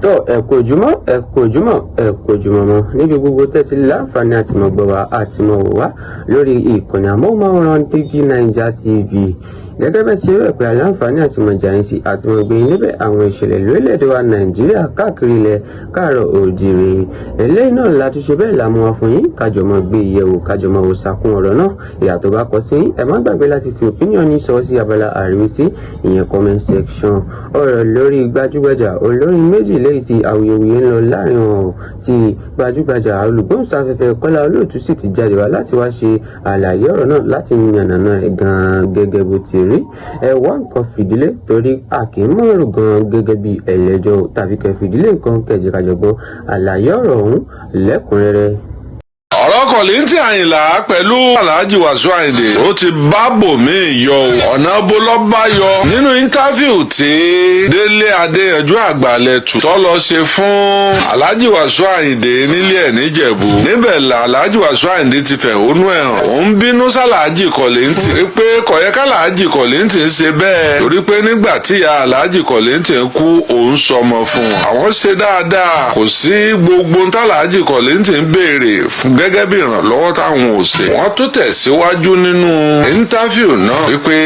tó ẹ kú ojúmọ́ mọ́ níbi gbogbo tẹ́tí láǹfààní àti mọ̀ gbọ́ wa àti mọ̀ wò wá lórí ìkànnì amóhùnmáwòrán DIGINAIJA TV gẹ́gẹ́ bẹ́ẹ̀ tí ó rẹ̀ pé aláǹfààní àti mọ̀ jàyìn sí àti mọ̀ gbé níbẹ̀ àwọn ìṣẹ̀lẹ̀ lórílẹ̀‐èdè wa Nàìjíríà káàkiri ilẹ̀ káàárọ̀ òjìrè eléyìí náà la tún ṣe bẹ́ẹ̀ la mú wa fún yín kájọ mọ́ gbé ìyẹ̀wò kájọ mọ́ wò sàkún ọ̀rọ̀ náà ìyàtọ̀ bá kọ sí ẹ má gbàgbé láti fi opinion ní sọ sí abala àríwísí ìyẹn comment section ọ̀rọ̀ lórí gbajúgbajà olórin méjì lẹ́yìn tí awuyewuye ń lọ láàrin wọn tí gbajúgbajà olùgbóhùnsáfẹ́fẹ́ Kola Olootu sì ti jáde wá láti wá ṣe àlàyé ọ̀rọ̀ náà láti yànnàná ẹ̀ gan-an gẹ́gẹ́ bó ti rí ẹ wá nǹkan fìdílé torí àkímọ̀rò gan gẹ́gẹ́ bí ẹlẹ́jọ́ tàbí kẹ́ fìdílé nǹkan kẹjìkájọgbọ́n àlàyé ọ̀rọ̀ ọ̀hún lẹ́kùnrẹ́rẹ́. Oro Kollington Ayinla pẹ̀lú Ati Wasiu Ayinde ó ti bá bòmí yọ ọ̀nà bólọ́bá yọ nínú íńtáfíù tí Délé Adéyanjú Àgbàlẹ̀tù tó lọ ṣe fún Ati Wasiu Ayinde nílé ẹ̀ níjẹ̀bú níbẹ̀ la Ati Wasiu Ayinde ti fẹ̀hónú ẹ̀ hàn òun bínú sálàájì Kollington pé kọ̀yẹ́ kálàájì Kollington ṣe bẹ́ẹ̀ torí pé nígbà tí ìyá Ati Kollington kú òun sọmọ fún wọn àwọn ṣe dáadáa kò sí gbogbo ntálàájì Kollington béèrè fún gẹ́gẹ́ bí ìrànlọ́wọ́ táwọn ò ṣe. Wọ́n tó tẹ̀síwájú nínú íńtáfíù náà wípé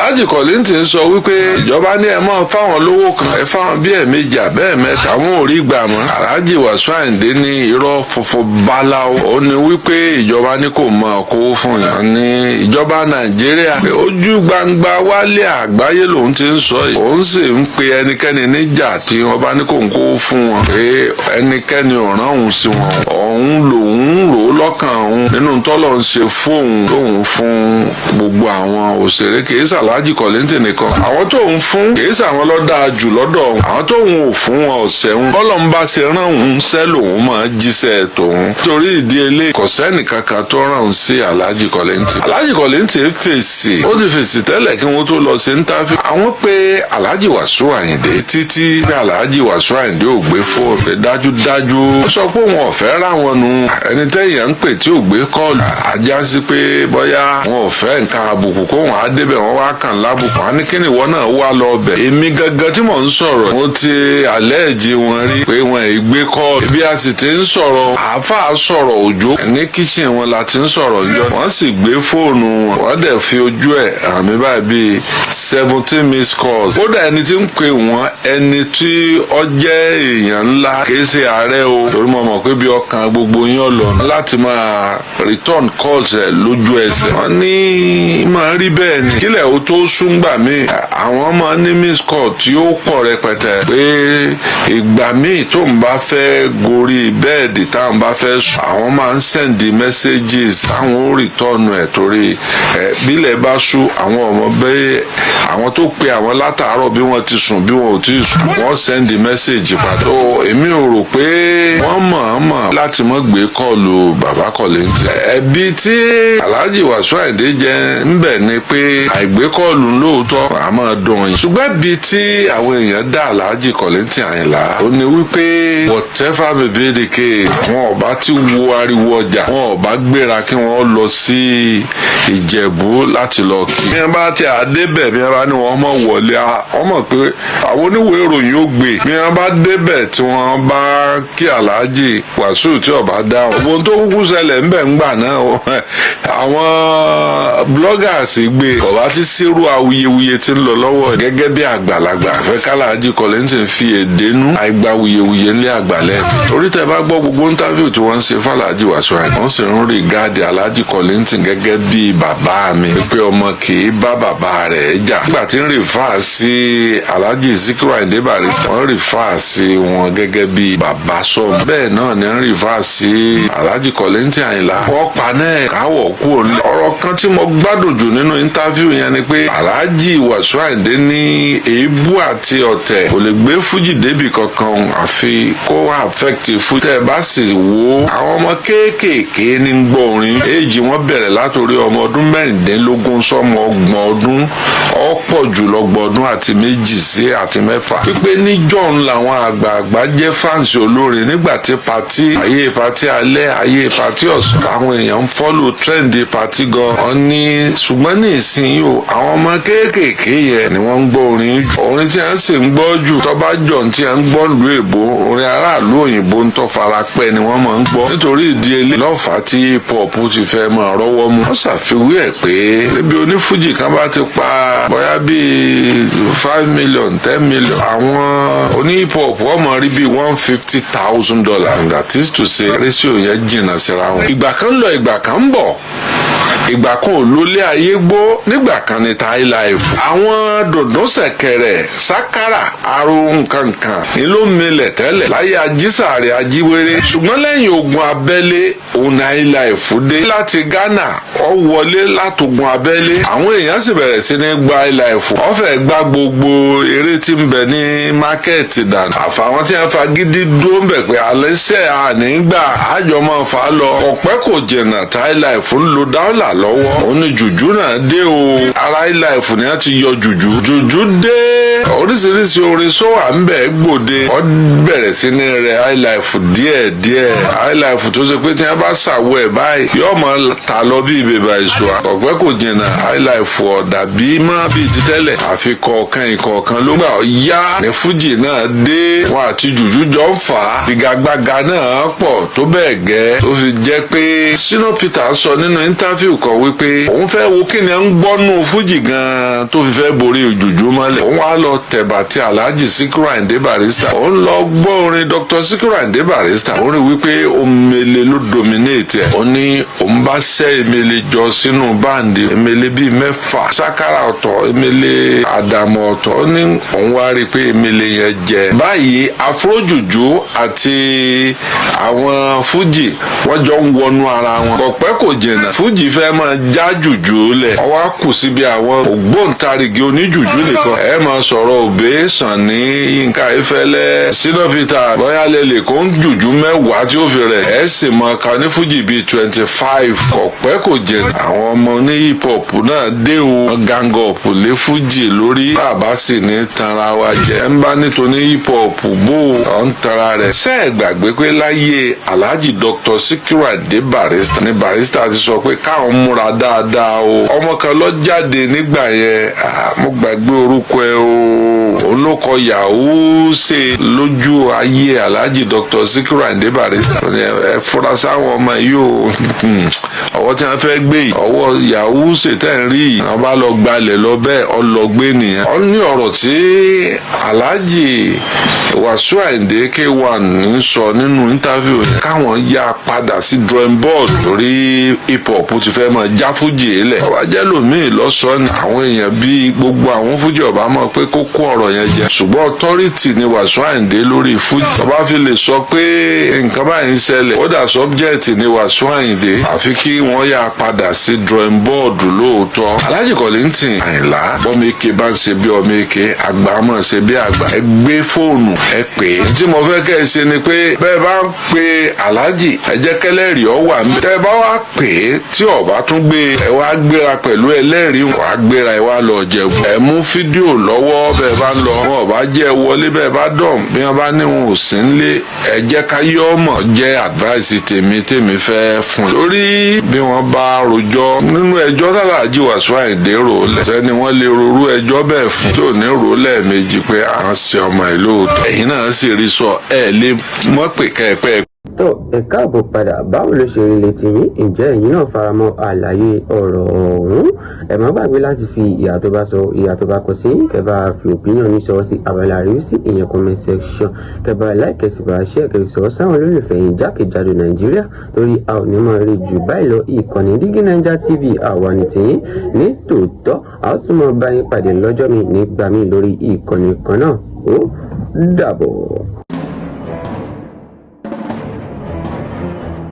Ati Kollington sọ wípé ìjọba ní ẹ máa fáwọn lówó kan ẹ fáwọn bí ẹ̀ẹ̀mejì àbẹ́ẹ̀mẹ́ta àwọn ò rí gbà mọ́. Ati Wasiu Ayinde ní irọ́ funfun báláwo ó ní wípé ìjọba ní kò mọ kówó fún yàn ní ìjọba Nàìjíríà ojú gbangba wálé àgbáyé lòun ti ń sọ yìí òun sì ń pe ẹnikẹ́ni níjà tí wọ́n bá ní kò ń kówó fún wọn pé ẹnikẹ́ni ò rán òun sí wọn òun lòun rò ó lọ́kàn òun nínú tọ́lọ̀ ń ṣe fóun tóun fún gbogbo àwọn òṣèré kìí ṣàlájì Kollington nìkan àwọn tóun fún kìí ṣàwọn ló dáa jù lọ́dọ̀ òun àwọn tóun ò fún wọn ọ̀sẹ̀ òun bọ́lọ̀ ń bá ṣe rán òun ṣẹ́ lòun máa jíṣẹ́ tòun torí ìdí eléyìí kò sẹ́nì kankan tó rán òun sí Ati Kollington. Ati Kollington fèsì ó ti fèsì tẹ́lẹ̀ kí wọ́n tó lọ sí íńtáfíù àwọn pé Ati Wasiu Ayinde títí Ati Wasiu Ayinde ò gbé fóònù dájúdájú ó sọ pé òun ọ̀fẹ́ ráwọn nu ẹni tẹ́yìn ń pè tí ò gbé kọ́ọ̀lù ajá sí pé bóyá wọn ò fẹ́ nǹkan àbùkù kó wọn á débẹ̀ wọn wá kàn lábùkù wọn á ní kí ni ìwọ náà wá lọ bẹ̀. èmi gangan tí mò ń sọ̀rọ̀ mo ti àlẹ́ẹ̀jì wọn rí pé wọn ì gbé kọ́ọ̀lù bí a sì ti ń sọ̀rọ̀ àáfàá sọ̀rọ̀ òjò ní kíchìn wọn la ti ń sọ̀rọ̀ njọ́ wọ́n sì gbé fóònù wọn wọ́n dẹ̀ fi ojú ẹ̀ àmì báyìí bíi 17 missed calls. kódà ẹni tí ń pè wọ́n ẹni tí ó jẹ́ èèyàn ńlá kì í ṣe ààrẹ o torí mo mọ̀ pé bí ọkàn gbogbo yín ọ̀lọ́ láti máa return calls ẹ lójú ẹsẹ̀. wọ́n ní máa rí bẹ́ẹ̀ ni kílẹ̀ ó tó súngbà míì àwọn máa ní miss call tí ó pọ̀ rẹpẹtẹ pé ìgbà míì tó ń bá fẹ́ gorí bẹ́ẹ̀dì táwọn bá fẹ́ sùn àwọn máa ń sẹ́ndì messages táwọn ó return ẹ̀ torí bílẹ̀ bá sú àwọn ọmọ bẹ́ẹ̀ àwọn tó pe àwọn látàárọ̀ bí wọ́n ti sùn bí wọ́n ò tí ì sùn wọ́n sẹ́ndì message padà. èmi ò rò pé wọ́n mọ̀ láti mọ́ gbé kọ́ọ̀lù bàbá Kollington. ẹ̀bi tí Ati Wasiu Ayinde jẹ ńbẹ̀ ni pé àìgbé kọ́ọ̀lù lóòótọ́ a máa dùn yín. ṣùgbọ́n bí tí àwọn èèyàn dá Ati Kollington Ayinla ó ní wípé whatever may be the case wọn ò bá ti wo ariwo ọjà wọn ò bá gbéra kí wọ́n lọ sí Ìjẹ̀bú láti lọ kí. bí wọ́n bá ti àdébẹ̀ bí wọ́n bá ní wọ́n mọ̀ wọlé wọ́n mọ̀ pé àwọn oníwèé ìròyìn ó gbé. bí wọ́n bá débẹ̀ tí wọ́n bá kí Ati Wasiu tí ọba dáhùn. ohun tó kúkú ṣẹlẹ̀ ń bẹ̀ ń gbà náà àwọn bloggers gbé ọba tí sírú awuyewuye ti ń lọ lọ́wọ́ gẹ́gẹ́ bí àgbàlagbà fẹ́ Ati Kollington fi èdè nú àìgbà awuyewuye ńlẹ̀ àgbàlẹ̀. torí tẹ bá gbọ́ gbogbo íńtáfíù tí wọ́n ń ṣe fún Ati Wasiu Ayinde wọ́n sì ń rí gáàdì Ati Kollington gẹ́gẹ́ bí bàbá mi pé ọmọ kì í bá bàbá rẹ̀ jà. nígbà tí ń rìfà sí Alhaji Sikiru Ayinde Barrister wọ́n rìfà sí wọn gẹ́gẹ́ bí bàbá sọ̀rọ̀ bẹ́ẹ̀ náà ni ń rìfà sí Ati Kollington Ayinla ọ̀pá náà káwọ̀ kú òní. ọ̀rọ̀ kan tí mo gbádùn jù nínú íńtáfíù yẹn ni pé Ati Wasiu Ayinde ní èébú àti ọ̀tẹ̀ kò lè gbé fújì débì kankan àfi kó wá affect fújì. tẹ́ ẹ bá sì wo àwọn ọmọ kéékèèké ní gbọ́ orin èjì wọn bẹ̀rẹ̀ látòrí ọmọ ọdún mẹ́rìndínlógún sọ́mọ ọgbọ̀n ọdún ọ̀pọ̀ jùlọ gbọ̀ọdún àti méjì sí àti mẹ́fà. pípé níjọ́ làwọn àgbààgbà jẹ́ fáǹsì olórin nígbà tí ayé pati alẹ́ ayé pati pàtí ọ̀sán àwọn èèyàn ń fọ́lù trend pàtí gan ọ ní ṣùgbọ́n ní ìsinyìí o àwọn ọmọ kéékèèké yẹn ni wọ́n ń gbọ́ orin jù orin tí a ń sì ń gbọ́ jù tọ́ba jọ tí a ń gbọ́ lu èbó orin aráàlú òyìnbó ń tọ́ fara pẹ́ ni wọ́n máa ń gbọ́ nítorí ìdí eléyìí lọ́fà tí hip hop ti fẹ́ máa rọ́wọ́ mu wọ́n ṣàfiwé ẹ̀ pé níbi onífújì kan bá ti pa bóyá bíi 5 million 10 million àwọn oní hip hop wọ́n máa rí bíi $150,000 that is to say ratio yẹn jìnnà síra wọn. ìgbà kan lọ ìgbà kan ń bọ̀ ìgbà kan ò lólé ayé gbó nígbà kan ní highlife àwọn dòdò ṣẹ̀kẹ̀rẹ̀ sákàrà aró nkankan ni ló milẹ̀ tẹ́lẹ̀ láyé ajísàrè ajíwèrè ṣùgbọ́n lẹ́yìn ogun abẹ́lé òun highlife dé láti Ghana ó wọlé látogun abẹ́lé àwọn èèyàn sì bẹ̀rẹ̀ sí ní gba highlife ó fẹ́ gba gbogbo eré tí ń bẹ ní mákẹ́ẹ̀tì dànù àfàwọn tí wọ́n fa gidi dúró ń bẹ̀ pé alẹ́sẹ̀ ànígbà àjọ máa fà á lọ ọ̀pẹ́ kò jẹ̀nà highlife ń lo dáwọ́là lọ́wọ́ òun ni jùjú náà dé o ara highlife ni wọ́n ti yọ jùjú dé oríṣiríṣi orin sọ́wà ń bẹ̀ gbòde ó bẹ̀rẹ̀ sí ní rẹ̀ highlife díẹ̀díẹ̀ highlife tó ṣe pé tí wọ́n bá ṣàwọ̀ ẹ̀ báyìí yóò máa ta lọ bí ìbèbà ìṣòwò ọ̀pẹ́ kò jìnnà highlife ọ̀dà bí má bíi ti tẹ́lẹ̀ àfi ìkọ̀ọ̀kan ló gbà yá ní fújì náà dé wọn àti jùjú jọ ń fà á ìgagbága náà pọ̀ tó bẹ́ẹ̀ gẹ́ tó fi jẹ́ pé Shina Peter sọ nínú interview kan wípé òun fẹ́ wo kí ni à ń gbọ́nú fújì gan-an tó fi fẹ́ borí jùjú mọ́lẹ̀ òun wá lọ tẹ̀bà tí Alhaji Sikiru Ayinde Barrister òun lọ gbọ́ orin Dr. Sikiru Ayinde Barrister òun rí wípé omele ló dominate ẹ̀ ó ní òun bá ṣẹ́ emele jọ sínú báǹdì emele bíi 6 sákàrà ọ̀tọ̀ emele àdàmọ̀ ọ̀tọ̀ ó ní òun wá rí i pé emele yẹn jẹ báyìí afrojuju àti àwọn fújì wọ́n jọ ń wọnú ara wọn kọ̀pẹ́ kò jìnnà fújì fẹ́ máa já jùjú lẹ̀ ọwọ́ á kù síbi àwọn ògbóǹtarìgì oníjùjú nìkan ẹ máa sọ̀rọ̀ Òbé Sànní Yínká Ayéfẹ́lẹ́ Shina Peter bóyá lè kó ń jùjú 10 tí ó fi rẹ̀ ẹ sì máa ka ní fújì bíi 25 kọ̀pẹ́ kò jìnnà àwọn ọmọ ní hip hop náà dé o gang up lé fújì lórí bàbá sì ní tanra wa jẹ ẹ ń bá nítorí hip hop bó ọ̀ ń tanra rẹ̀ ṣé ẹ gbàgbé pé láyé Alhaji Dr. Sikiru Ayinde Barrister ní Barrister ti sọ pé káwọn múra dáadáa o ọmọ kan lọ jáde nígbà yẹn mo gbàgbé orúkọ ẹ o olókọ yahoo ṣe lójú ayé Alhaji Dr. Sikiru Ayinde Barrister ẹ fura sáwọn ọmọ yìí o ọwọ́ tí wọ́n fẹ́ gbé yìí ọwọ́ yahoo ṣe tẹ̀ ń rí yìí wọ́n bá lọ gbalẹ̀ lọ bẹ́ẹ̀ ọlọgbé nìyẹn ọ ní ọ̀rọ̀ tí Alhaji Wasiu Ayinde K1 ń sọ nínú interview yẹn káwọn yá padà sí drawing board lórí hip hop ti fẹ́ máa já fújì ilẹ̀ ọba jẹ́ lòmíì lọ́sọ̀ọ́ ni àwọn èèyàn bíi gbogbo àwọn fújì ọba mọ̀ pé kókó ọ̀rọ̀ yẹn jẹ ṣùgbọ́n authority ni Wasiu Ayinde lórí fújì ọba fi lè sọ pé nǹkan báyìí ń ṣẹlẹ̀ ó dà subject ni Wasiu Ayinde àfi kí wọ́n yá padà sí drawing board lóòótọ́ Alhaji Kollington Ayinla bọ́mọ eke bá ń ṣe bí ọmọ eke àgbà mọ̀ ṣe bí àgbà ẹ gbé fóònù ẹ pè é tí mo fẹ́ kẹ́ ẹ ṣe ni pé bẹ́ẹ̀ bá ń pe Alhaji ẹ jẹ́ kẹ́lẹ́rìí ọ wà mí tẹ́ ẹ bá wá pè é tí ọba tún gbé ẹ wá gbéra pẹ̀lú ẹlẹ́rìí wàá gbéra ẹ wá lọ jẹ̀bù ẹ mú fídíò lọ́wọ́ bẹ́ẹ̀ bá ń lọ wọn ọba jẹ́ wọlé bẹ́ẹ̀ bá dọ̀m bí wọ́n bá ní wọn ò sí nílé ẹ jẹ́ ká yọ ọmọ jẹ́ advice tèmi fẹ́ fún un lórí bí wọ́n bá rojọ́ nínú ẹjọ́ Alhaji Wasiu Ayinde rò lẹ́sẹ̀ ni wọ́n lè rorú ẹjọ́ bẹ́ẹ̀ fún tí ò ní rò lẹ́ẹ̀mejì pé à ń ṣe ọmọ ìlú òótọ́ ẹ̀yin náà sì rí sọ ẹ lè mọ̀ pé kẹ́ẹ̀pẹ́ tó ẹ káàbọ̀ padà báwo ló ṣe rí létí yín ǹjẹ́ ẹ̀yin náà faramọ́ àlàyé ọ̀rọ̀ ọ̀hún ẹ má gbàgbé láti fi ìyà tó bá sọ ìyà tó bá kọ sí kẹ́ bá fi opinion ní sọ sí abala rí sí ìyẹn comment section kẹ́ bá like kẹ́ sì bá share kẹ́ sọ sáwọn olólùfẹ́ yín jákèjádò Nàìjíríà torí a ò ní máa rí jù báyìí lọ ìkànnì DIGINAIJA TV àwa ní tiyín ní tòótọ́ a ó tún mọ bá yín pàdé lọ́jọ́ mi nígbà míì lórí ìkànnì kan náà ó dàbọ̀.